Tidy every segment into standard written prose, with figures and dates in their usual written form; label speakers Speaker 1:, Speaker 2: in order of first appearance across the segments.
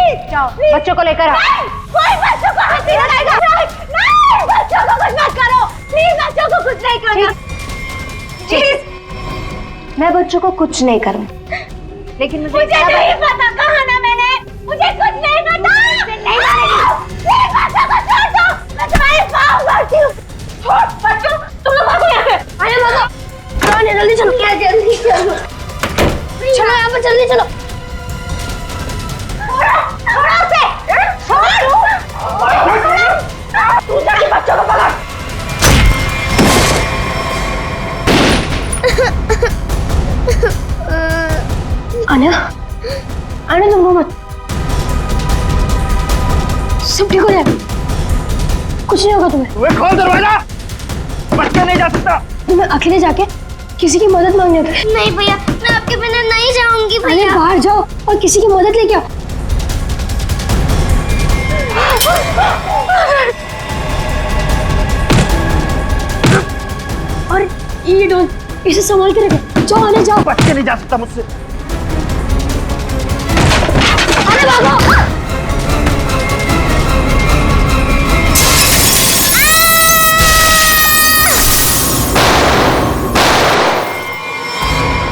Speaker 1: Please जाओ, बच्चों को लेकर आओ। कोई बच्चों को हाथ नहीं लगाएगा। नहीं, बच्चों को कुछ मत करो प्लीज, बच्चों को कुछ नहीं करना प्लीज। मैं बच्चों को कुछ नहीं करूँ, लेकिन मुझे नहीं पता, कहा ना मैंने, मुझे कुछ नहीं पता। नहीं मारेगी, प्लीज बच्चों को छोड़ दो, मैं तुम्हारे पाँव पड़ती हूँ। छोड़ बच्चों, तुम लोग भागो यहाँ से, आने भागो। जल्दी चलो, क्या जल्दी चलो, चलो यहाँ पर जल्दी चलो। छोड़ो उसे, तू जाके बच्चों को पकड़। आने तुम रो मत, सब ठीक हो जाएगा, कुछ नहीं होगा तुम्हें।
Speaker 2: तुम्हें खोल दरवाजा, बच्चा नहीं जा सकता।
Speaker 1: तुम्हें अकेले जाके किसी की मदद मांगने होगी।
Speaker 3: नहीं भैया, मैं आपके बिना नहीं जाऊंगी भैया।
Speaker 1: बाहर जाओ और किसी की मदद लेके आओ। और ये डॉल, इसे संभाल के रखो। जाओ, आने जाओ।
Speaker 2: बच्चा नहीं जा सकता मुझसे।
Speaker 1: अरे भागो।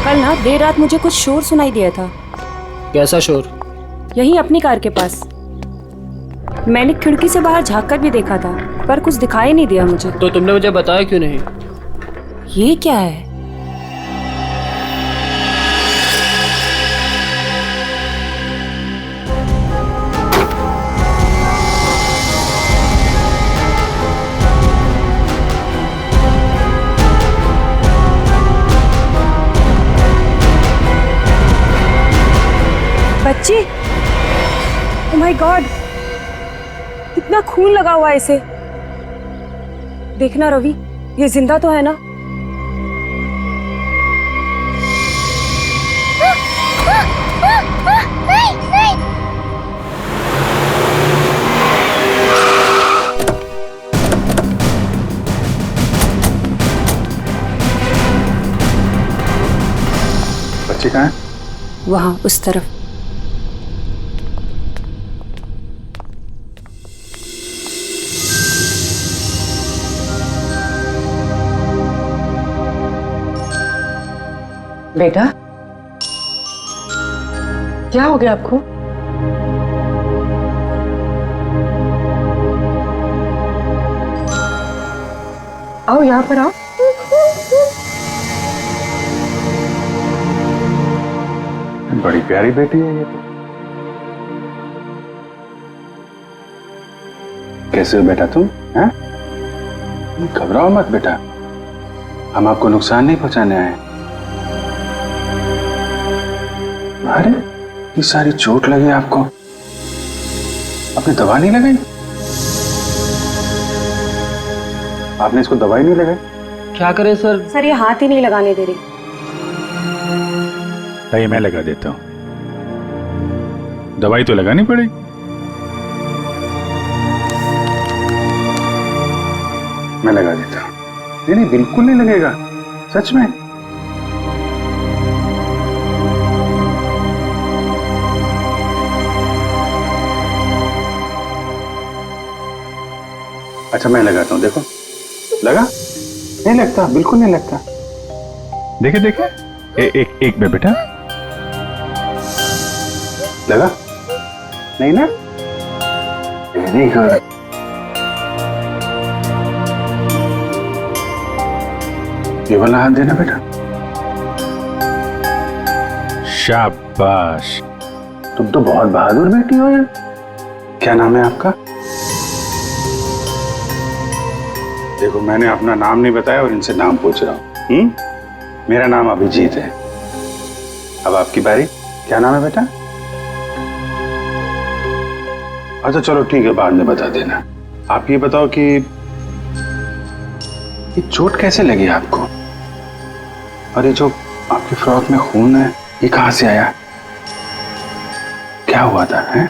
Speaker 4: कल ना देर रात मुझे कुछ शोर सुनाई दिया था।
Speaker 5: कैसा शोर?
Speaker 4: यहीं अपनी कार के पास। मैंने खिड़की से बाहर झांक कर भी देखा था, पर कुछ दिखाई नहीं दिया मुझे।
Speaker 5: तो तुमने मुझे बताया क्यों नहीं?
Speaker 4: ये क्या है? बच्ची, ओह माय गॉड, कितना खून लगा हुआ है इसे। देखना रवि, ये जिंदा तो है ना?
Speaker 3: नहीं, नहीं।
Speaker 6: बच्ची कहाँ है?
Speaker 4: वहां उस तरफ।
Speaker 7: बेटा, क्या हो गया आपको? आओ यहाँ पर आओ।
Speaker 6: बड़ी प्यारी बेटी है ये तो। कैसे हो बेटा तुम? हैं? घबराओ मत बेटा, हम आपको नुकसान नहीं पहुंचाने आए। अरे ये सारी चोट लगी आपको, आपने दवा नहीं लगाई? आपने इसको दवाई नहीं लगाई?
Speaker 5: क्या करें सर?
Speaker 4: सर, ये हाथ ही नहीं लगाने दे रही।
Speaker 6: नहीं, मैं लगा देता हूं, दवाई तो लगानी पड़ेगी। मैं लगा देता हूं। नहीं नहीं, बिल्कुल नहीं लगेगा, सच में। अच्छा मैं लगाता हूं, देखो लगा? नहीं लगता, बिल्कुल नहीं लगता। देखे देखे, एक में बेटा लगा? नहीं ना? Very good. ये वाला हाथ देना बेटा। शाबाश, तुम तो बहुत बहादुर बेटी हो यार। क्या नाम है आपका? देखो मैंने अपना नाम नहीं बताया और इनसे नाम पूछ रहा हूँ। मेरा नाम अभिजीत है। अब आपकी बारी। क्या नाम है बेटा? अच्छा चलो ठीक है, बाद में बता देना। आप ये बताओ कि ये चोट कैसे लगी आपको? और ये जो आपकी फ्रॉक में खून है, ये कहां से आया? क्या हुआ था? है?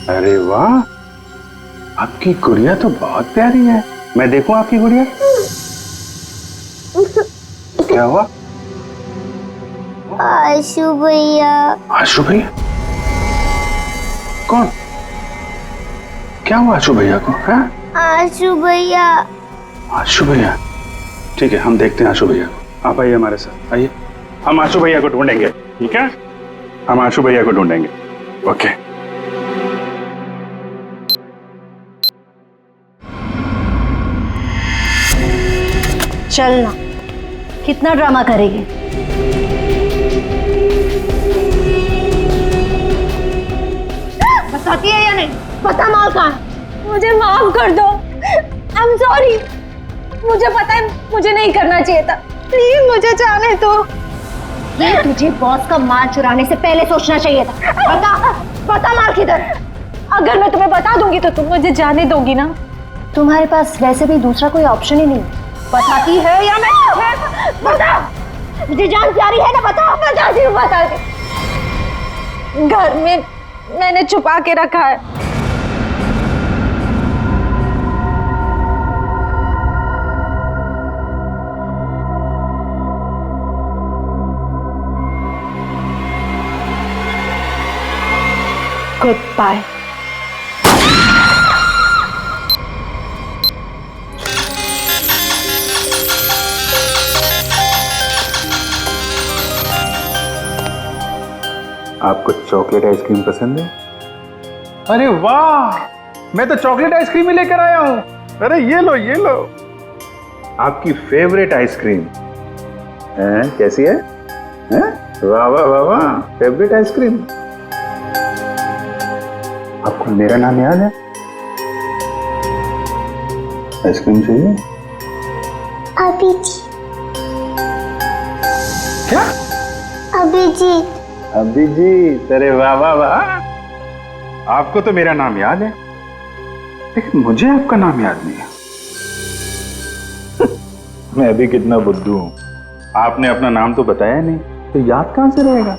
Speaker 6: अरे वाह, आपकी गुड़िया तो बहुत प्यारी है। मैं देखूं आपकी गुड़िया? क्या हुआ?
Speaker 3: आशु भैया।
Speaker 6: आशु भैया? कौन? क्या हुआ आशु भैया को? है
Speaker 3: आशु भैया।
Speaker 6: आशु भैया? ठीक है, हम देखते हैं आशु भैया को। आप आइए हमारे साथ, आइए। हम आशु भैया को ढूंढेंगे, ठीक है? हम आशु भैया को ढूंढेंगे। ओके।
Speaker 1: चलना, कितना ड्रामा करेगी? बताती है या नहीं? बता माल कहाँ है?
Speaker 4: मुझे माफ कर दो। I am sorry. मुझे पता है मुझे नहीं करना चाहिए था। प्लीज मुझे जाने दो।
Speaker 1: ये तुझे बॉस का माल चुराने से पहले सोचना चाहिए था। बता माल किधर?
Speaker 4: अगर मैं तुम्हें बता दूंगी तो तुम मुझे जाने दोगी ना?
Speaker 1: तुम्हारे पास वैसे भी दूसरा कोई ऑप्शन ही नहीं। बताती है या मैं? बता, मुझे जान प्यारी है ना? बता। बताती हूँ, बताती।
Speaker 4: घर में मैंने छुपा के रखा है। Goodbye.
Speaker 6: आपको चॉकलेट आइसक्रीम पसंद है? अरे वाह, मैं तो चॉकलेट आइसक्रीम ही लेकर आया हूँ। अरे ये लो, ये लो, आपकी फेवरेट आइसक्रीम। कैसी है? वाह वाह वाह वाह, फेवरेट आइसक्रीम। आपको मेरा नाम याद है? आइसक्रीम चाहिए?
Speaker 3: अभिजीत।
Speaker 6: क्या?
Speaker 3: अभिजीत।
Speaker 6: अभिजीत, अरे वाह वाह वाह, आपको तो मेरा नाम याद है, लेकिन मुझे आपका नाम याद नहीं है। मैं भी कितना बुद्धू हूं, आपने अपना नाम तो बताया नहीं, तो याद कहां से रहेगा?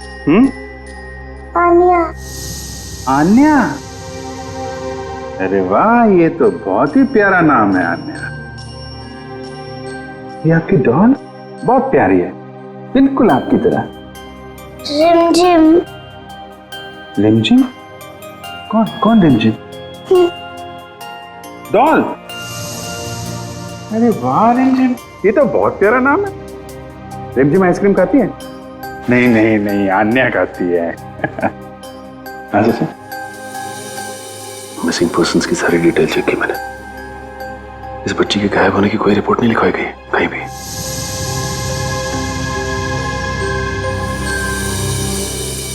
Speaker 3: आन्या।
Speaker 6: आन्या? अरे वाह, ये तो बहुत ही प्यारा नाम है आन्या। ये आपकी डॉल बहुत प्यारी है, बिल्कुल आपकी तरह।
Speaker 3: रिमझिम।
Speaker 6: रिमझिम? कौन कौन रिमझिम? डॉल? अरे वाह रिमझिम, ये तो बहुत प्यारा नाम है। रिमझिम आइसक्रीम खाती है? नहीं नहीं नहीं, आन्या खाती है। मिसिंग पर्सन्स की सारी डिटेल चेक की मैंने। इस बच्ची के गायब होने की कोई रिपोर्ट नहीं लिखवाई गई कहीं भी।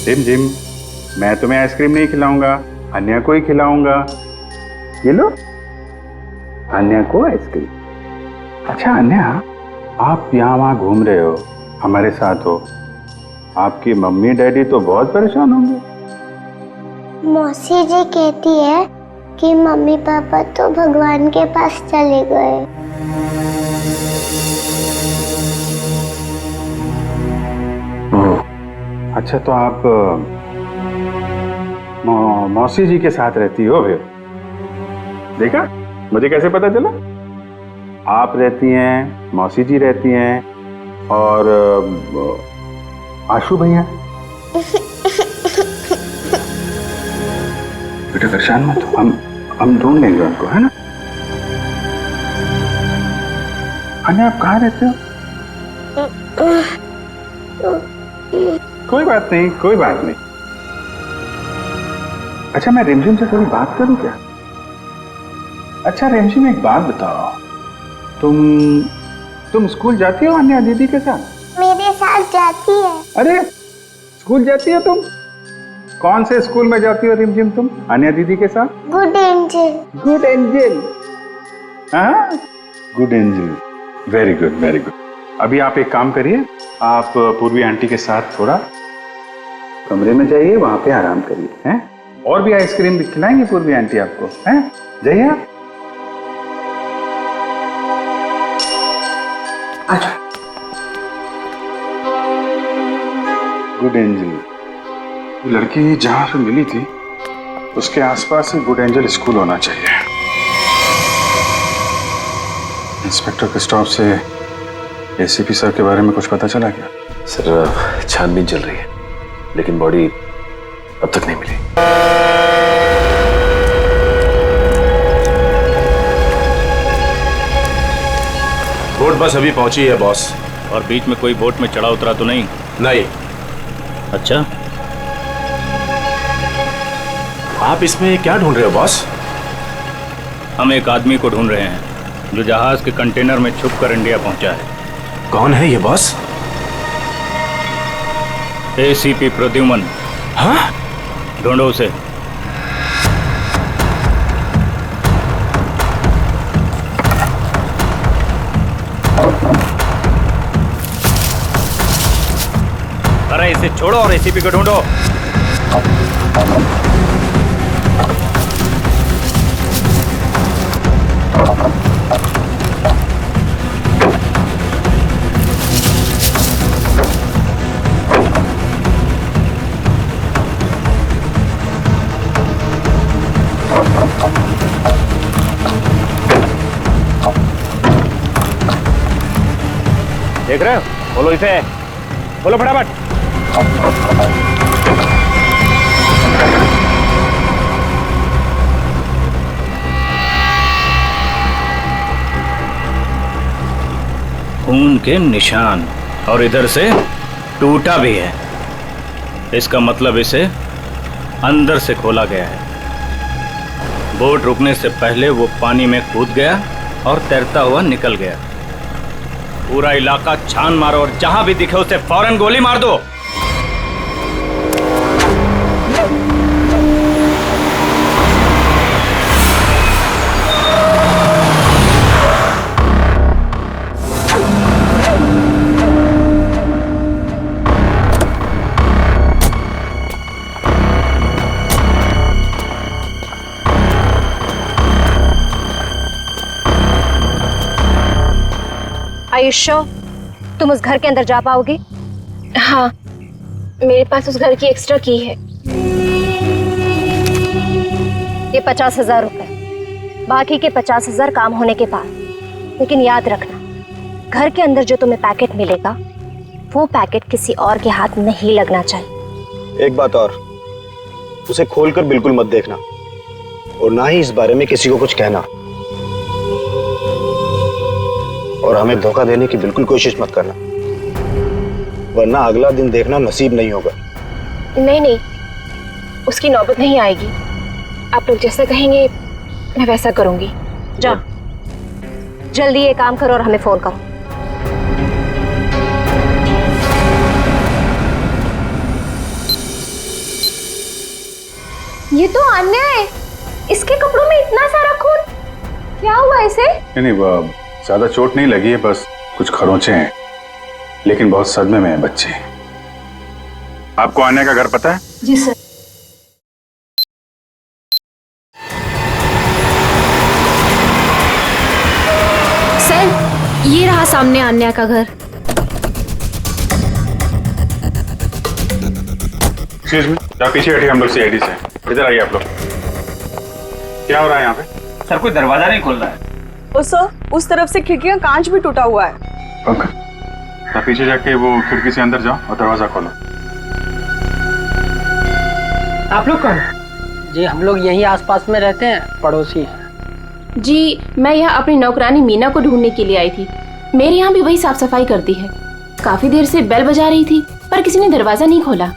Speaker 6: रिमझिम, मैं तुम्हें आइसक्रीम नहीं खिलाऊंगा, अन्या को ही खिलाऊंगा। ये लो, अन्या को आइसक्रीम। अच्छा अन्या, आप यहाँ वहाँ घूम रहे हो, हमारे साथ हो, आपकी मम्मी डैडी तो बहुत परेशान होंगे।
Speaker 3: मौसी जी कहती है कि मम्मी पापा तो भगवान के पास चले गए।
Speaker 6: अच्छा, तो आप मौसी जी के साथ रहती हो फिर? देखा, मुझे कैसे पता चला? आप रहती हैं, मौसी जी रहती हैं, और आशु भैया। बेटा परेशान मत हो, हम ढूंढ लेंगे उनको, है ना? अन्या, आप कहाँ रहते हो? कोई बात नहीं, कोई बात नहीं। अच्छा, मैं रिमझिम से थोड़ी बात करूं क्या? अच्छा रिमझिम, एक बात बताओ, तुम स्कूल जाती हो अन्या दीदी के साथ?
Speaker 3: मेरे साथ जाती है।
Speaker 6: अरे, स्कूल जाती हो तुम? कौन से स्कूल में जाती हो रिमझिम तुम अन्या दीदी के साथ?
Speaker 3: Good angel.
Speaker 6: Good angel? हाँ, good angel, very good very good. अभी आप एक काम करिए, आप पूर्वी आंटी के साथ थोड़ा कमरे में जाइए, वहां पे आराम करिए, हैं? और भी आइसक्रीम खिलाएंगे पूर्वी आंटी आपको, हैं? जाइए आप। अच्छा, गुड एंजल, लड़की जहां पे मिली थी उसके आसपास ही गुड एंजल स्कूल होना चाहिए। इंस्पेक्टर क्रिस्टोफ से एसीपी सर के बारे में कुछ पता चला क्या?
Speaker 8: सर छानबीन चल रही है, लेकिन बॉडी अब तक नहीं मिली।
Speaker 9: बोट बस अभी पहुंची है बॉस।
Speaker 10: और बीच में कोई बोट में चढ़ा उतरा तो नहीं?
Speaker 9: नहीं।
Speaker 10: अच्छा,
Speaker 9: आप इसमें क्या ढूंढ रहे हो बॉस?
Speaker 10: हम एक आदमी को ढूंढ रहे हैं जो जहाज के कंटेनर में छुपकर इंडिया पहुंचा है।
Speaker 9: कौन है ये बॉस?
Speaker 10: एसीपी प्रद्युमन।
Speaker 9: हाँ?
Speaker 10: ढूंढो उसे। अरे इसे छोड़ो और एसीपी को ढूंढो।
Speaker 2: देख रहे हो? बोलो इसे, बोलो फटाफट।
Speaker 10: खून के निशान, और इधर से टूटा भी है। इसका मतलब इसे अंदर से खोला गया है। बोट रुकने से पहले वो पानी में कूद गया और तैरता हुआ निकल गया। पूरा इलाका छान मारो और जहां भी दिखे उसे फौरन गोली मार दो।
Speaker 1: आयुष्यो, तुम उस घर के अंदर जा पाओगे?
Speaker 4: हाँ, मेरे पास उस घर की एक्स्ट्रा की है।
Speaker 1: ये 50,000 रुपए, बाकी के 50,000 काम होने के बाद। लेकिन याद रखना, घर के अंदर जो तुम्हें पैकेट मिलेगा वो पैकेट किसी और के हाथ नहीं लगना चाहिए।
Speaker 11: एक बात और, उसे खोलकर बिल्कुल मत देखना और ना ही इस बारे में किसी को कुछ कहना, और हमें धोखा देने की बिल्कुल कोशिश मत करना, वरना अगला दिन देखना नसीब नहीं होगा।
Speaker 4: नहीं नहीं, उसकी नौबत नहीं आएगी। आप लोग जैसा कहेंगे मैं वैसा करूंगी।
Speaker 1: जाओ, जल्दी ये काम करो और हमें फोन करो।
Speaker 4: ये तो अन्याय है। इसके कपड़ों में इतना सारा खून, क्या हुआ इसे?
Speaker 6: नहीं, वो ज्यादा चोट नहीं लगी है, बस कुछ खरोंचे हैं, लेकिन बहुत सदमे में है बच्चे। आपको आने का घर पता है?
Speaker 4: जी सर।
Speaker 12: सर, ये रहा सामने अन्या का घर।
Speaker 6: एक्सक्यूज मी, आप पीछे हटिए, हम लोग सीआईडी से। इधर आइए आप लोग। क्या हो रहा है यहाँ पे?
Speaker 10: सर, कोई दरवाजा नहीं खोल रहा है।
Speaker 7: और सर, उस तरफ से खिड़की का कांच भी टूटा हुआ है।
Speaker 6: पंकज, आप पीछे जाके वो खिड़की से अंदर जाओ और दरवाजा खोलो।
Speaker 5: आप लोग कौन? जी हम लोग यहीं आसपास में रहते हैं, पड़ोसी हैं।
Speaker 12: जी, मैं यहाँ अपनी नौकरानी मीना को ढूंढने के लिए आई थी। मेरे यहाँ भी वही साफ सफाई करती है। काफी देर से बेल बजा रही थी पर किसी ने दरवाजा नहीं खोला।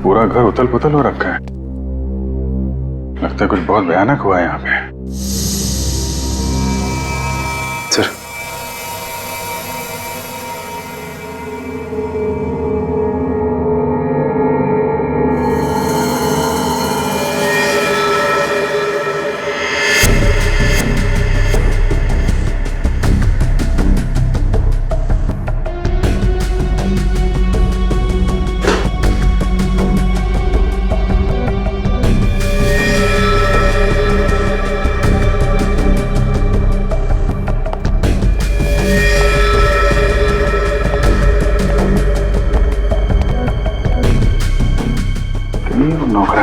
Speaker 6: पूरा घर उथल पुथल हो रखा है। लगता है कुछ बहुत भयानक हुआ है यहाँ पे। सर,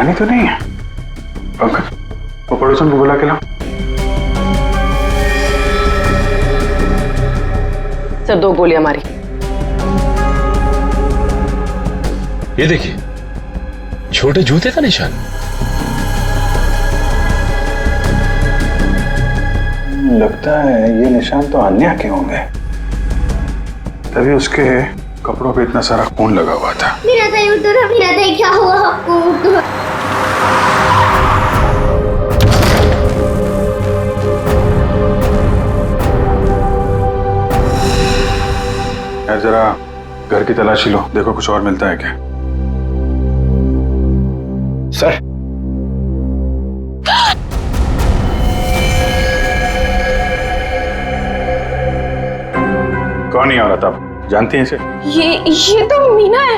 Speaker 6: जानी तो नहीं है? पंकज, वो पड़ोसन को बुला के लाओ।
Speaker 13: सर 2 गोलियां मारी।
Speaker 8: ये देखिए, छोटे जूते का निशान।
Speaker 6: लगता है ये निशान तो अन्या के होंगे, तभी उसके कपड़ों पे इतना सारा खून लगा हुआ था।
Speaker 3: मेरा दही उतरा, मेरा दही, क्या हुआ आपको?
Speaker 6: यार जरा घर की तलाशी लो, देखो कुछ और मिलता है क्या।
Speaker 11: सर,
Speaker 6: कौन है औरत, आप जानती हैं इसे?
Speaker 12: ये तो मीना है।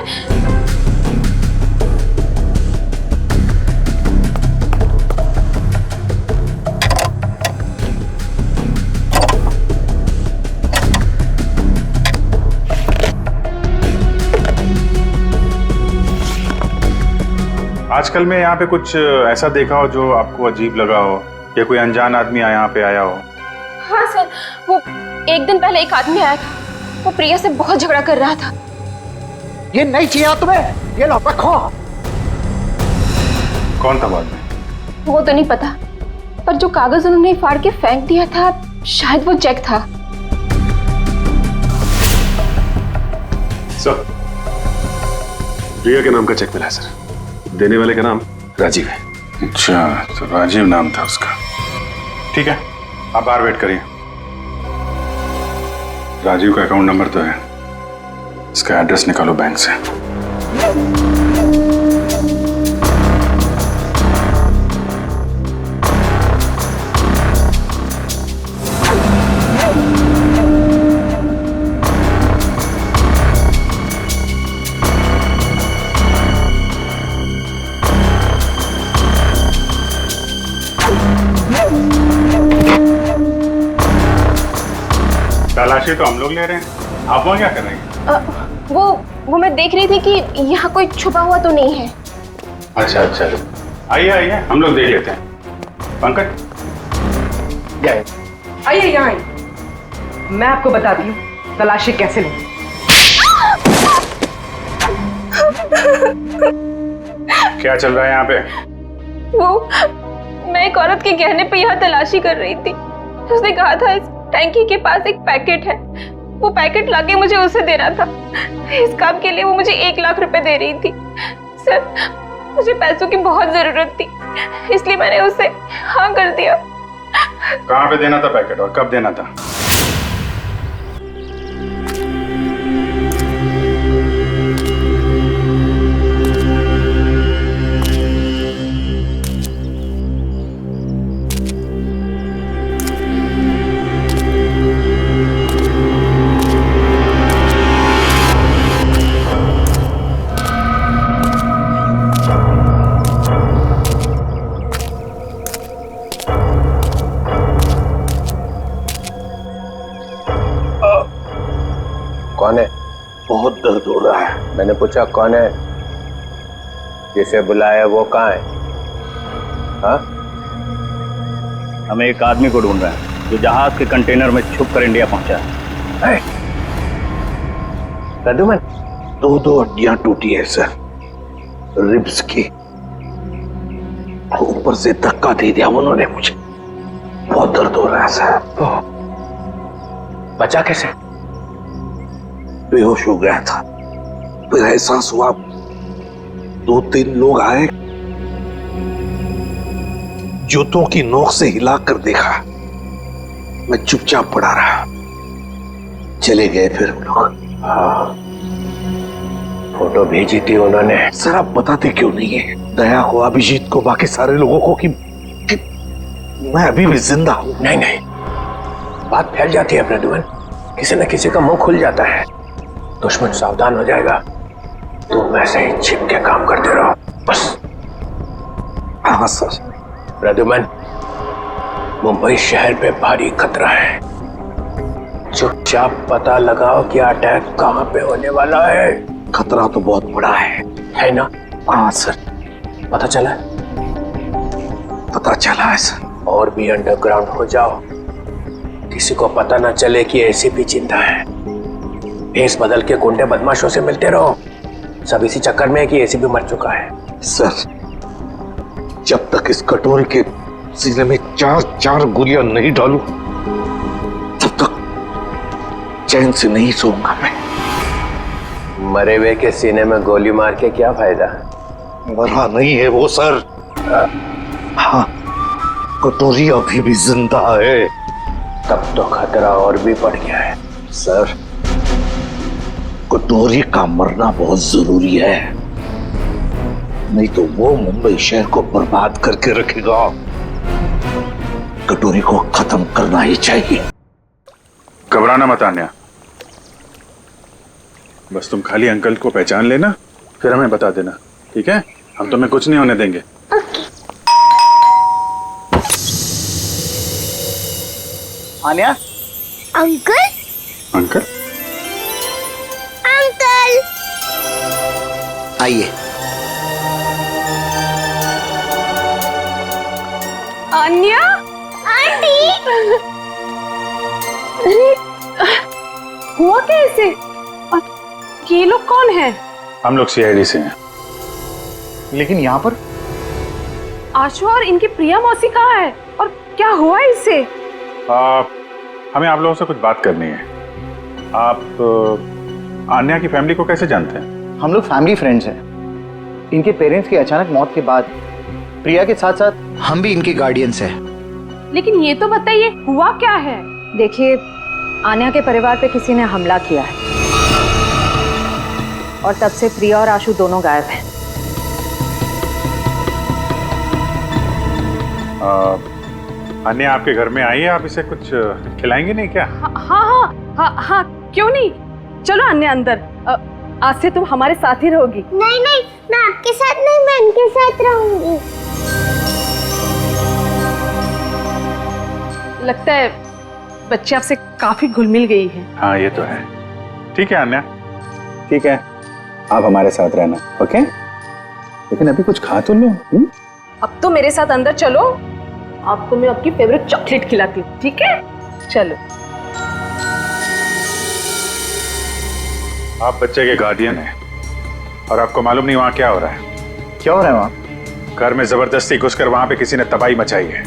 Speaker 6: आजकल में यहाँ पे कुछ ऐसा देखा हो जो आपको अजीब लगा हो, या कोई अनजान आदमी यहाँ पे आया हो?
Speaker 12: हाँ सर, वो एक दिन पहले एक आदमी आया था, वो प्रिया से बहुत झगड़ा कर रहा था।
Speaker 11: ये नहीं चाहिए तुम्हें, ये लो रखो।
Speaker 6: कौन था बाद में?
Speaker 12: वो तो नहीं पता, पर जो कागज उन्होंने फाड़ के फेंक दिया था, शायद वो चेक था।
Speaker 8: सर, प्रिया के नाम का चेक मिला है सर। देने वाले का नाम राजीव है।
Speaker 6: अच्छा, तो राजीव नाम था उसका। ठीक है, आप बाहर वेट करिए। राजीव का अकाउंट नंबर तो है, इसका एड्रेस निकालो बैंक से। तलाशी तो हम लोग ले रहे हैं, आप वहाँ क्या कर रहे हैं?
Speaker 12: वो मैं देख रही थी कि यहाँ कोई छुपा हुआ तो नहीं है।
Speaker 6: अच्छा अच्छा, आइए आइए, हम लोग देख लेते हैं। पंकज,
Speaker 13: आइए यहाँ आइए, मैं आपको बताती हूँ तलाशी कैसे लें।
Speaker 6: क्या चल रहा है यहाँ पे?
Speaker 12: मैं एक औरत के गहने पे यहाँ तलाशी कर रही थी। उसने कहा था इस टैंकी के पास एक पैकेट है, वो पैकेट लाके मुझे उसे देना था। इस काम के लिए वो मुझे 1 लाख रुपए दे रही थी। सर, मुझे पैसों की बहुत जरूरत थी, इसलिए मैंने उसे हाँ कर दिया।
Speaker 6: कहाँ पे देना था पैकेट और कब देना था?
Speaker 11: कौन है? बहुत दर्द हो रहा है। मैंने पूछा कौन है? जिसे बुलाया वो कहाँ है? हाँ?
Speaker 10: हम एक आदमी को ढूंढ रहे हैं जो जहाज के कंटेनर में छुप कर इंडिया पहुंचा है।
Speaker 11: प्रद्युमन, 2 हड्डियां टूटी है सर, रिब्स की। ऊपर से धक्का दे दिया उन्होंने मुझे, बहुत दर्द हो रहा है सर। बचा कैसे? बेहोश हो गया था, फिर एहसास हुआ, 2-3 लोग आए, जूतों की नोक से हिलाकर देखा, मैं चुपचाप पड़ा रहा, चले गए फिर वो लोग। हाँ, फोटो भेजी थी उन्होंने। सर आप बताते क्यों नहीं है दया को, अभिजीत को, बाकी सारे लोगों को कि मैं अभी भी जिंदा हूं? नहीं, बात फैल जाती है प्रद्युमन, किसी न किसी का मुंह खुल जाता है, दुश्मन सावधान हो जाएगा। तुम ऐसे ही छिप के काम करते रहो बस। हाँ सर। प्रद्युमन, मुंबई शहर पे भारी खतरा है, चुपचाप पता लगाओ कि अटैक कहाँ पे होने वाला है। खतरा तो बहुत बड़ा है ना? हाँ सर, पता चला है? पता चला है सर। और भी अंडरग्राउंड हो जाओ, किसी को पता ना चले कि एसीपी जिंदा है। भेस बदल के गुंडे बदमाशों से मिलते रहो, सब इसी चक्कर में है कि एसीपी मर चुका है।
Speaker 14: सर, जब तक इस कटोरी के सीने में 4 गोलियां नहीं डालूं, तब तक चैन से नहीं सोऊंगा मैं।
Speaker 11: मरे हुए के सीने में गोली मार के क्या फायदा?
Speaker 14: मरा नहीं है वो सर। हाँ, कटोरी अभी भी जिंदा है।
Speaker 11: तब तो खतरा और भी बढ़ गया है।
Speaker 14: सर, कटोरी का मरना बहुत जरूरी है, नहीं तो वो मुंबई शहर को बर्बाद करके रखेगा। कटोरी को खत्म करना ही चाहिए।
Speaker 6: घबराना मत आन्या, बस तुम खाली अंकल को पहचान लेना, फिर हमें बता देना, ठीक है? हम तुम्हें कुछ नहीं होने देंगे।
Speaker 15: आन्या।
Speaker 3: अंकल।
Speaker 6: अंकल।
Speaker 3: अंकल।
Speaker 15: आइए।
Speaker 12: अन्या।
Speaker 3: आंटी।
Speaker 12: अरे हुआ कैसे? ये लोग कौन है?
Speaker 6: हम लोग सीआईडी से हैं।
Speaker 15: लेकिन यहाँ पर
Speaker 12: आशु और इनकी प्रिया मौसी कहाँ है और क्या हुआ इससे?
Speaker 6: हमें आप लोगों से कुछ बात करनी है। आप आन्या की फैमिली को कैसे जानते हैं?
Speaker 15: हम लोग फैमिली फ्रेंड्स हैं। इनके पेरेंट्स की अचानक मौत के बाद प्रिया के साथ साथ हम भी इनके गार्डियंस हैं।
Speaker 12: लेकिन ये तो बताइए हुआ क्या है?
Speaker 16: देखिए, आन्या के परिवार पे किसी ने हमला किया है और तब से प्रिया और आशु दोनों गायब हैं।
Speaker 6: अन्या आपके घर में आई है, आप इसे कुछ खिलाएंगे नहीं क्या?
Speaker 12: हाँ, क्यों नहीं? चलो अन्या अंदर, आज से तुम हमारे साथ ही रहोगी।
Speaker 3: नहीं, मैं आपके साथ नहीं, मैं इनके साथ रहूंगी।
Speaker 12: लगता है बच्चे आपसे काफी घुल मिल गई है।
Speaker 6: हाँ, ये तो है। ठीक है अन्या, ठीक है, आप हमारे साथ रहना, ओके? लेकिन अभी कुछ खा तो लो।
Speaker 12: अब तो मेरे साथ अंदर चलो, आपको मैं आपकी फेवरेट चॉकलेट खिलाती हूँ, ठीक है? चलो।
Speaker 6: आप बच्चे के गार्डियन हैं और आपको मालूम नहीं वहाँ क्या हो रहा है?
Speaker 15: क्या हो रहा है वहाँ?
Speaker 6: घर में जबरदस्ती घुसकर वहाँ पे किसी ने तबाही मचाई है।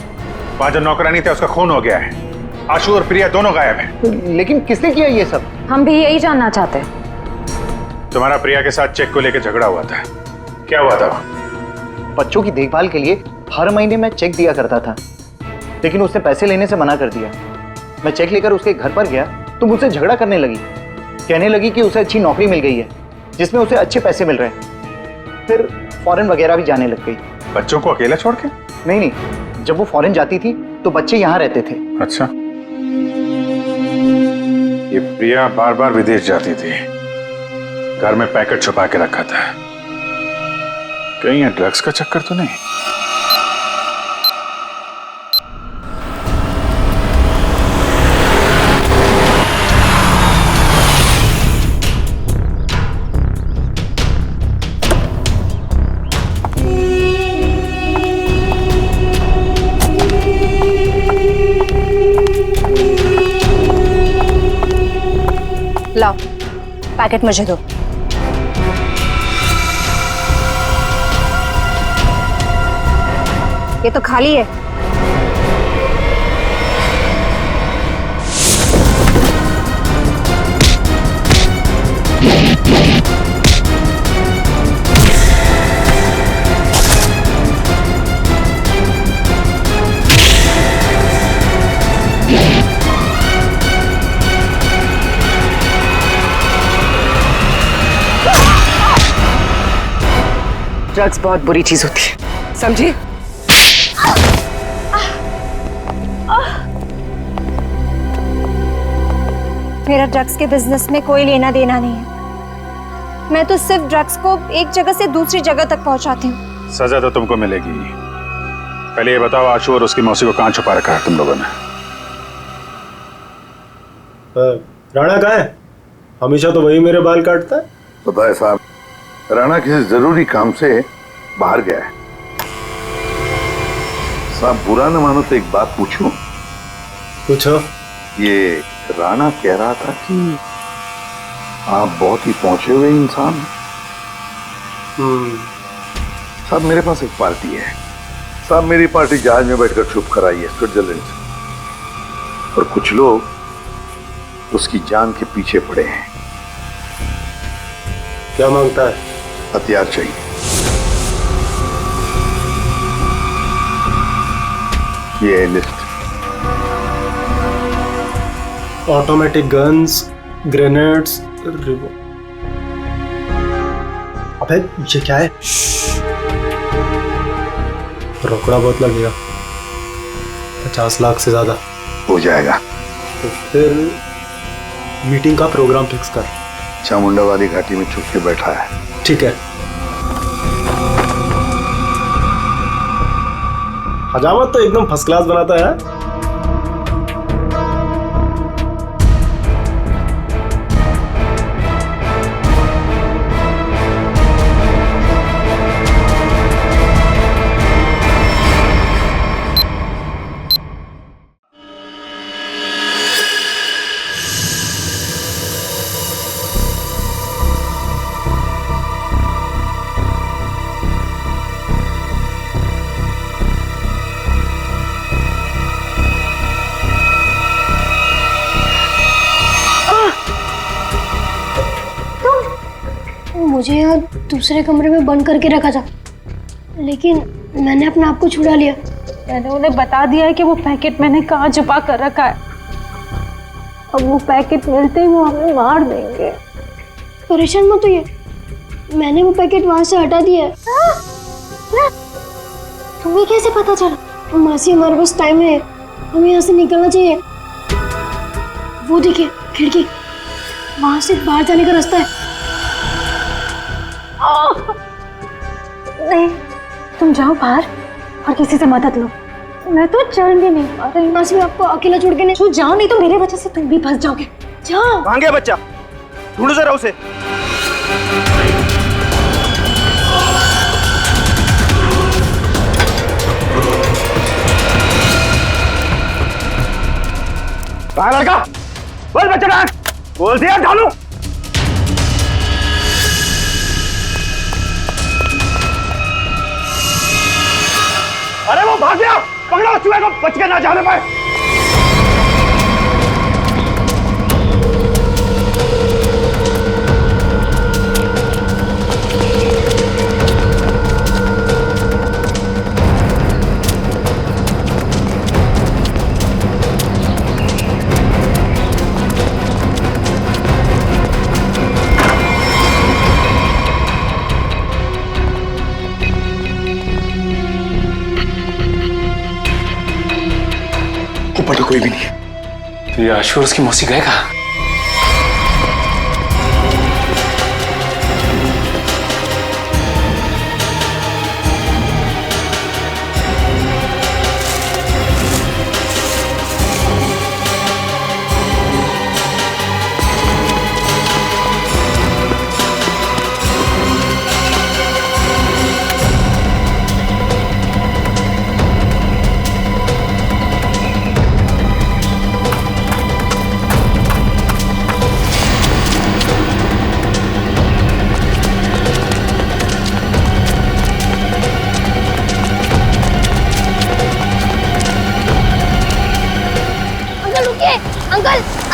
Speaker 6: वहाँ जो नौकरानी था उसका खून हो गया है। आशु और प्रिया दोनों गायब हैं।
Speaker 15: लेकिन किसने किया ये सब?
Speaker 16: हम भी यही जानना चाहते हैं।
Speaker 6: तुम्हारा प्रिया के साथ चेक को लेकर झगड़ा हुआ था, क्या हुआ था?
Speaker 15: बच्चों की देखभाल के लिए हर महीने मैं चेक दिया करता था, लेकिन उसने पैसे लेने से मना कर दिया। मैं चेक लेकर उसके घर पर गया तो मुझसे झगड़ा करने लगी, कहने लगी कि उसे अच्छी नौकरी मिल गई है जिसमें उसे अच्छे पैसे मिल रहे हैं। फिर फॉरेन वगैरह भी जाने लग गई।
Speaker 6: बच्चों को अकेला छोड़ के?
Speaker 15: नहीं, जब वो फॉरेन जाती थी तो बच्चे यहाँ रहते थे।
Speaker 6: अच्छा, ये प्रिया बार बार विदेश जाती थी, घर में पैकेट छुपा के रखा था। कहीं ये ड्रग्स का चक्कर तो नहीं?
Speaker 16: लाओ, पैकेट मुझे दो। ये तो खाली है।
Speaker 13: ड्रग्स बहुत बुरी चीज होती है, समझी?
Speaker 1: मेरा ड्रग्स के बिजनेस में कोई लेना देना नहीं है। मैं तो सिर्फ ड्रग्स को एक जगह से दूसरी जगह तक पहुंचाती हूँ।
Speaker 6: सजा तो तुमको मिलेगी। पहले ये बताओ, आशु और उसकी मौसी को कहाँ छुपा रखा है तुम लोगों ने?
Speaker 17: राणा कहाँ है? हमेशा तो वही मेरे बाल काटता है।
Speaker 14: पता है साहब, राणा किसी जरूरी काम से बाहर गया है। साहब बुरा न मानो तो एक बात पूछूं?
Speaker 17: पूछो।
Speaker 14: ये राणा कह रहा था कि आप बहुत ही पहुंचे हुए इंसान हैं। साहब मेरे पास एक पार्टी है। साहब मेरी पार्टी जहाज में बैठकर छुप कर आई है स्विट्जरलैंड से, और कुछ लोग उसकी जान के पीछे पड़े हैं।
Speaker 17: क्या मांगता है?
Speaker 14: हथियार चाहिए। ये है लिस्ट।
Speaker 17: ऑटोमेटिक गन्स, ग्रेनेड्स, अबे ये क्या है? रोकड़ा बहुत लगेगा, 50 लाख से ज्यादा
Speaker 14: हो जाएगा।
Speaker 17: तो फिर मीटिंग का प्रोग्राम फिक्स कर।
Speaker 14: चामुंडा वाली घाटी में छुप के बैठा है।
Speaker 17: ठीक है। हजामत तो एकदम फर्स्ट क्लास बनाता है।
Speaker 3: मुझे यहाँ दूसरे कमरे में बंद करके रखा था, लेकिन मैंने अपने आप को छुड़ा लिया।
Speaker 12: मैंने उन्हें बता दिया है कि वो पैकेट मैंने कहाँ छुपा कर रखा है। अब वो पैकेट मिलते ही वो हमें मार देंगे।
Speaker 3: परेशान मत होइए, मैंने वो पैकेट वहां से हटा दिया है। तुम्हें कैसे पता चला? मासी हमारे पास टाइम है, हमें यहाँ से निकलना चाहिए। वो देखिए खिड़की, वहां से बाहर जाने का रास्ता है।
Speaker 12: नहीं, तुम जाओ बाहर और किसी से मदद लो। मैं तो चल भी नहीं पा रही।
Speaker 3: मासी आपको अकेला छोड़ के नहीं।
Speaker 12: तू जाओ, नहीं तो मेरे वजह से तुम भी फंस जाओगे। जाओ।
Speaker 15: कहाँ गया बच्चा? ढूंढो जरा उसे।
Speaker 2: कहाँ लड़का? बोल बच्चा कहाँ? बोल दिया ढालू। अरे वो भाग गया, पकड़ो चूहे को, बच के ना जाने पाए।
Speaker 8: ऊपर तो कोई भी नहीं है। तो ये आशु और उसकी मौसी गए कहाँ?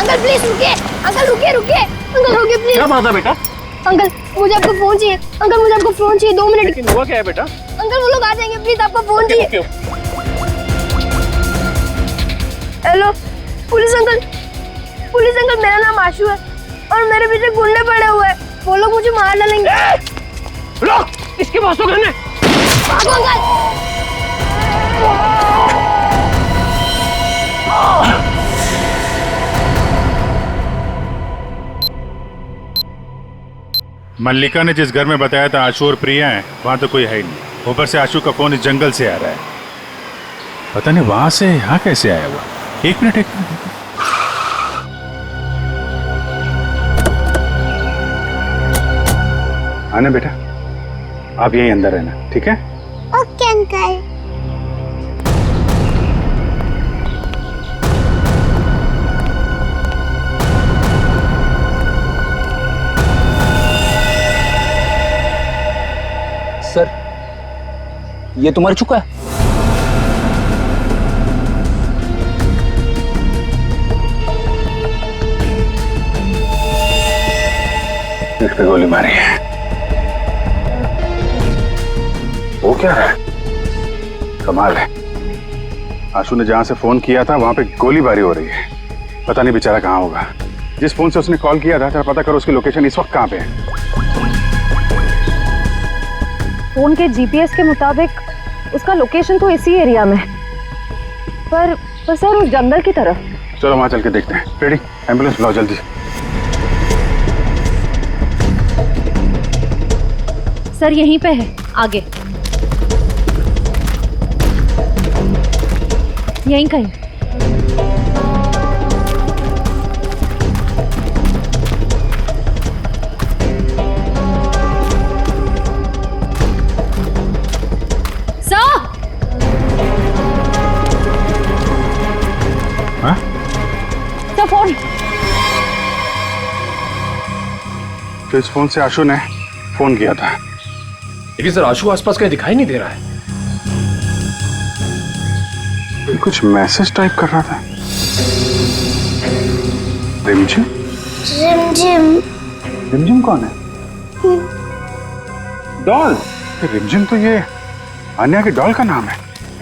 Speaker 3: अंकल प्लीज रुकिए। अंकल रुकिए रुकिए। अंकल रुकिए प्लीज।
Speaker 2: क्या बात है बेटा?
Speaker 3: अंकल मुझे आपका फोन चाहिए। अंकल मुझे आपका फोन चाहिए, 2 मिनट।
Speaker 2: लेकिन हुआ क्या है बेटा?
Speaker 3: अंकल वो लोग आ जाएंगे, प्लीज आपका फोन चाहिए। Hello police uncle. Police uncle, मेरा नाम आशु है और मेरे पीछे गुंडे पड़े हुए हैं। वो लोग मुझे मार डालेंगे।
Speaker 2: रुक, इसके पास तो करने।
Speaker 3: भागो अंकल।
Speaker 6: मल्लिका ने जिस घर में बताया था आशु और प्रिया हैं, वहां तो कोई है ही नहीं। ऊपर से आशु का फोन इस जंगल से आ रहा है। पता नहीं वहां से यहाँ कैसे आया हुआ। एक मिनट। आना बेटा, आप यहीं अंदर रहना, ठीक है?
Speaker 3: Okay uncle.
Speaker 18: ये तो मर चुका है।
Speaker 6: इस पे गोली मारी है। वो क्या है? कमाल है, आशु ने जहां से फोन किया था वहां पे गोलीबारी हो रही है। पता नहीं बेचारा कहाँ होगा। जिस फोन से उसने कॉल किया था जरा पता करो उसकी लोकेशन इस वक्त कहाँ पे है।
Speaker 16: फोन के जीपीएस के मुताबिक उसका लोकेशन तो इसी एरिया में है, पर सर उस जंगल की तरफ।
Speaker 6: चलो वहां चल के देखते हैं। रेडी, एम्बुलेंस बुलाओ जल्दी।
Speaker 16: सर यहीं पे है, आगे यहीं कहीं। फोन।
Speaker 6: तो इस फोन से आशु ने फोन किया था।
Speaker 9: लेकिन सर आशु आसपास कहीं दिखाई नहीं दे रहा है।
Speaker 6: कुछ मैसेज टाइप कर रहा था। रिमझिम?
Speaker 1: रिमझिम?
Speaker 6: रिमझिम कौन है? डॉल? रिमझिम तो ये अन्या की डॉल का नाम है।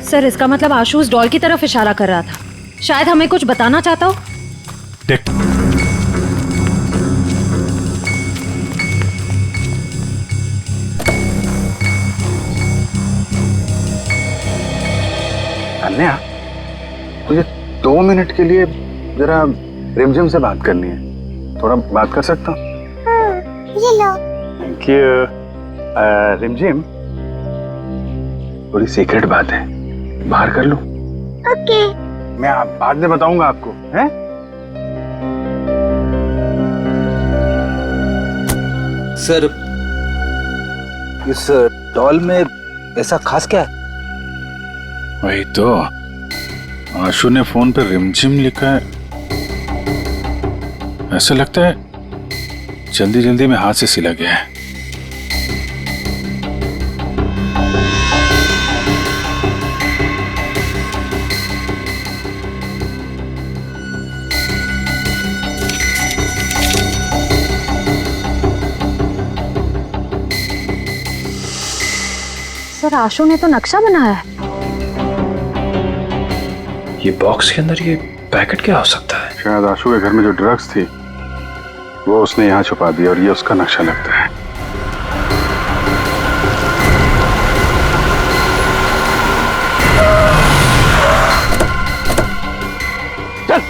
Speaker 16: सर इसका मतलब आशु उस डॉल की तरफ इशारा कर रहा था। शायद हमें कुछ बताना चाहता हो।
Speaker 6: देख अन्या, मुझे 2 मिनट के लिए जरा रिमझिम से बात करनी है। थोड़ा बात कर सकता हूँ?
Speaker 1: ये लो।
Speaker 6: Thank you. रिमझिम, थोड़ी सीक्रेट बात है, बाहर कर लूं?
Speaker 1: ओके।
Speaker 6: मैं बाद में बताऊंगा आपको, हैं?
Speaker 18: सर इस डॉल में ऐसा खास क्या है?
Speaker 6: वही तो, आशु ने फोन पे रिमझिम लिखा है। ऐसा लगता है जल्दी जल्दी में हाथ से सिला गया है।
Speaker 16: सर आशु ने तो नक्शा बनाया है।
Speaker 9: ये बॉक्स के अंदर ये पैकेट क्या हो सकता है?
Speaker 6: शायद आशु के घर में जो ड्रग्स थी वो उसने यहाँ छुपा दिया और ये उसका नक्शा लगता है।
Speaker 2: चल,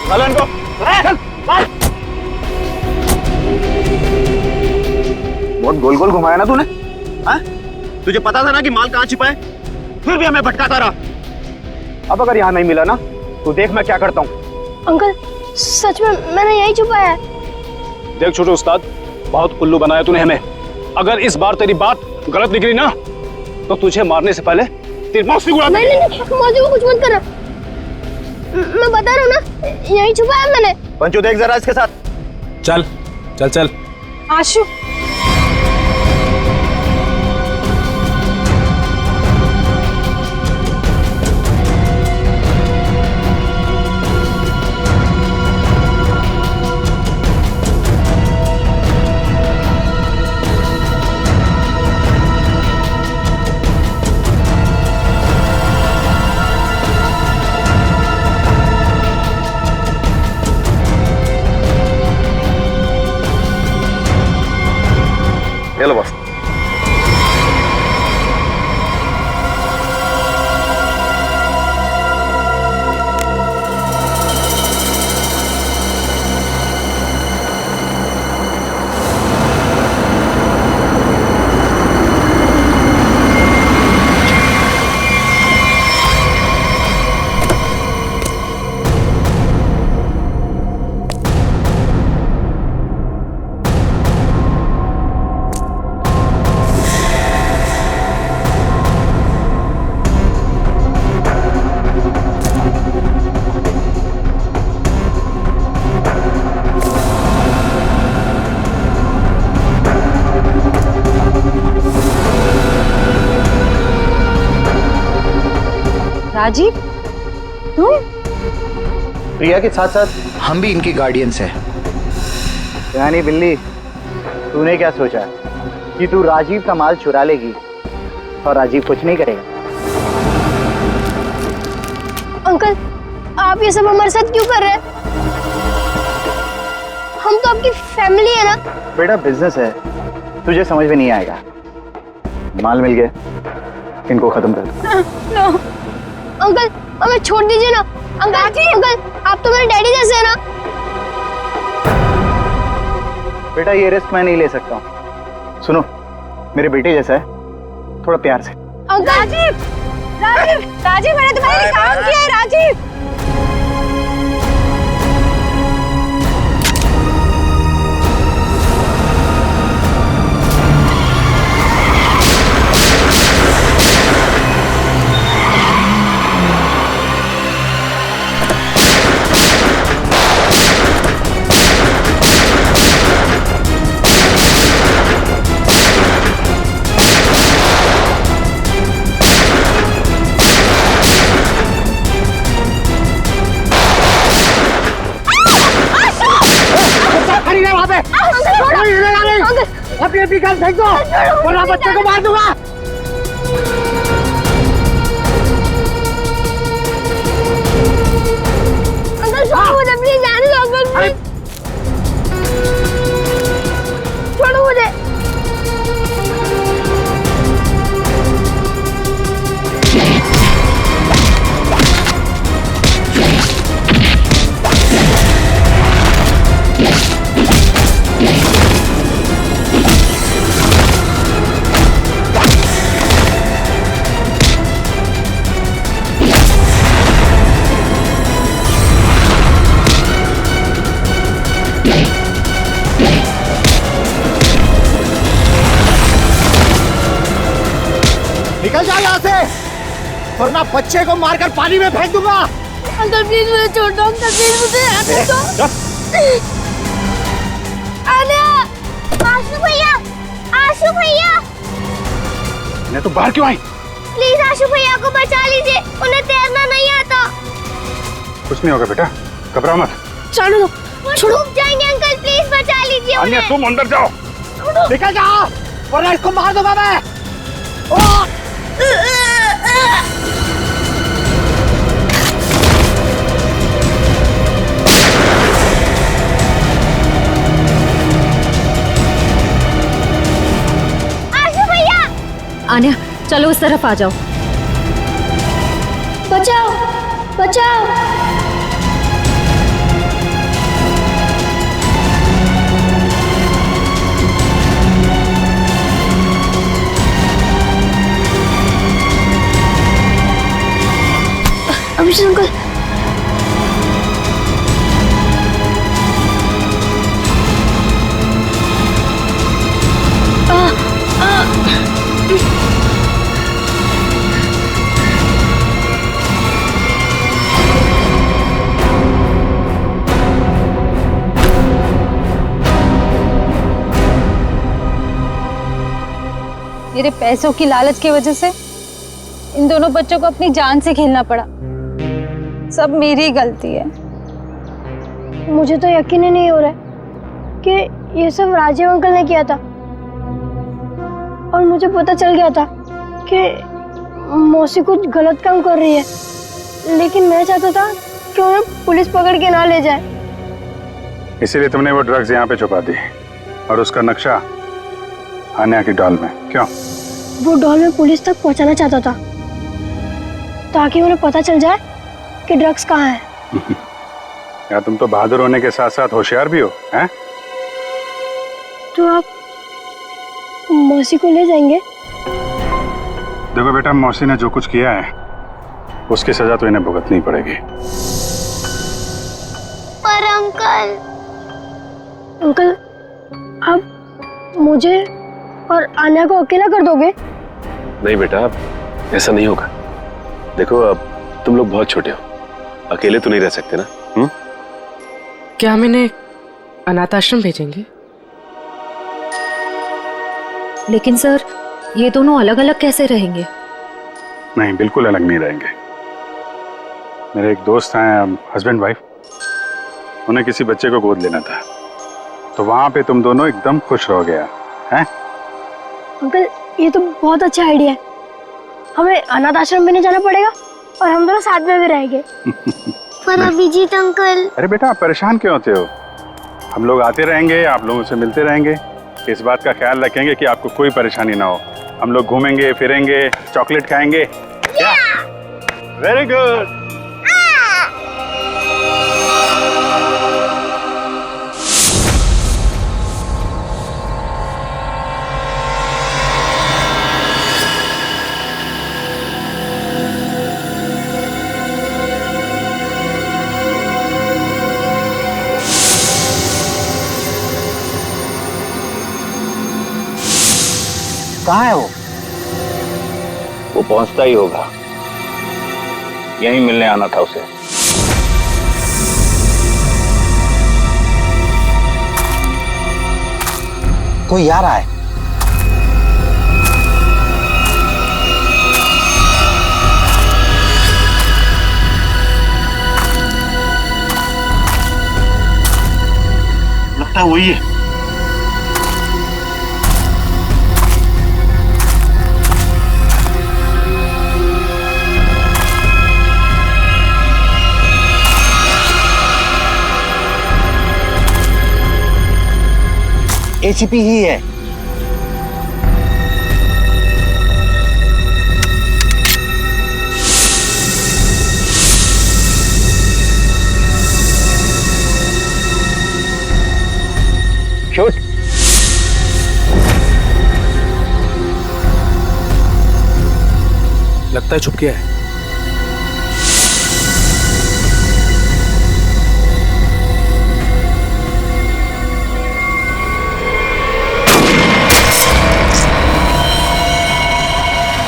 Speaker 2: चल इनको, चल, चल।
Speaker 18: बहुत गोल गोल घुमाया ना तूने? हाँ? तुझे पता था ना कि माल कहाँ छिपा है, फिर भी हमें भटकाता रहा। अब अगर यहाँ नहीं मिला ना तो देख मैं क्या करता हूँ।
Speaker 3: अंकल सच में मैंने यही छुपाया है।
Speaker 2: देख छोटे उस्ताद, बहुत उल्लू बनाया तूने हमें। अगर इस बार तेरी बात गलत निकली ना तो तुझे मारने से पहले तेरी मौत भी उड़ा दूंगा।
Speaker 3: नहीं मौसी को कुछ मत करना, मैं बता रहा हूँ ना, यही छुपाया मैंने।
Speaker 18: पंचू देख जरा इसके साथ।
Speaker 9: चल चल चल।
Speaker 4: आशु
Speaker 16: राजीव, तुम?
Speaker 15: प्रिया के साथ साथ हम भी इनकी गार्डियंस हैं। यानी बिल्ली, तूने क्या सोचा कि तू राजीव का माल चुरा लेगी और राजीव कुछ नहीं करेगा?
Speaker 3: अंकल, आप ये सब हमारे साथ क्यों कर रहे हैं? हम तो आपकी फैमिली है ना।
Speaker 15: बेटा बिजनेस है, तुझे समझ में नहीं आएगा। माल मिल गया, इनको खत्म कर दो।
Speaker 3: नो अंकल, हमें छोड़ दीजिए ना। अंकल, आप तो मेरे डैडी जैसे हैं ना।
Speaker 15: बेटा ये रिस्क मैं नहीं ले सकता हूँ। सुनो, मेरे बेटे जैसा है, थोड़ा प्यार से।
Speaker 3: राजीव, राजीव, मैंने तुम्हारे लिए काम किया है राजीव।
Speaker 18: अपनी गन फेंक दो वरना बच्चे को मार दूंगा।
Speaker 3: अंकल छोड़ो मुझे, प्लीज जाने दो अंकल, छोड़ो मुझे।
Speaker 18: निकल जा यहाँ से वरना बच्चे को मारकर पानी में फेंक दूंगा।
Speaker 3: अंकल प्लीज मुझे छोड़ दो, अंकल प्लीज मुझे आने दो। आशु भैया, आशु भैया,
Speaker 6: मैं तो बाहर क्यों आई?
Speaker 3: प्लीज आशु भैया को बचा लीजिए, उन्हें तैरना नहीं आता।
Speaker 6: कुछ नहीं होगा बेटा, घबराओ मत।
Speaker 3: छोड़ो दो, छोड़ो। डूब जाएंगे अंकल, प्लीज बचा लीजिए
Speaker 6: अन्य
Speaker 3: उन्हें।
Speaker 6: तुम अंदर जाओ।
Speaker 18: निकल जाओ वरना इसको मार दूंगा मैं।
Speaker 3: आशु भैया,
Speaker 16: आन्या चलो उस तरफ आ जाओ।
Speaker 3: बचाओ, बचाओ। अभिषेक अंकल,
Speaker 16: मेरे पैसों की लालच की वजह से इन दोनों बच्चों को अपनी जान से खेलना पड़ा। सब मेरी गलती है।
Speaker 3: मुझे तो यकीन ही नहीं हो रहा है कि ये सब राजीव अंकल ने किया था। और मुझे पता चल गया था कि मौसी कुछ गलत काम कर रही है, लेकिन मैं चाहता था कि उन्हें पुलिस पकड़ के ना ले जाए।
Speaker 6: इसीलिए तुमने वो ड्रग्स यहाँ पे छुपा दी और उसका नक्शा अन्या की डॉल में। क्यों?
Speaker 3: वो डॉल में पुलिस तक पहुंचाना चाहता था ताकि उन्हें पता चल जाए कि ड्रग्स कहाँ है।
Speaker 6: यार तुम तो बहादुर होने के साथ साथ होशियार भी हो, हैं?
Speaker 3: तो आप मौसी को ले जाएंगे?
Speaker 6: देखो बेटा, मौसी ने जो कुछ किया है उसकी सजा तो इन्हें भुगतनी पड़ेगी।
Speaker 3: पर अंकल, अंकल आप मुझे और आन्या को अकेला कर दोगे?
Speaker 8: नहीं बेटा, ऐसा नहीं होगा। देखो अब तुम लोग बहुत छोटे हो, अकेले तो नहीं रह सकते ना।
Speaker 13: क्या हम इन्हें अनाथ आश्रम भेजेंगे?
Speaker 16: लेकिन सर, ये दोनों अलग अलग कैसे रहेंगे?
Speaker 6: नहीं, बिल्कुल अलग नहीं रहेंगे। मेरे एक दोस्त हैं, हस्बैंड वाइफ, उन्हें किसी बच्चे को गोद लेना था, तो वहां पे तुम दोनों एकदम खुश रह गया हैं?
Speaker 3: अंकल ये तो बहुत अच्छा आइडिया है। हमें अनाथ आश्रम में नहीं जाना पड़ेगा और हम दोनों साथ में भी रहेंगे।
Speaker 1: पर अभिजीत अंकल।
Speaker 6: अरे बेटा आप परेशान क्यों होते हो? हम लोग आते रहेंगे, आप लोगों से मिलते रहेंगे, इस बात का ख्याल रखेंगे कि आपको कोई परेशानी ना हो। हम लोग घूमेंगे फिरेंगे, चॉकलेट खाएंगे। क्या? Very good.
Speaker 10: कहाँ है वो पहुंचता ही होगा, यहीं मिलने आना था उसे।
Speaker 15: कोई आ रहा है।
Speaker 18: लगता है वही है।
Speaker 15: एसीपी ही है।
Speaker 10: शूट।
Speaker 17: लगता है छुप गया है।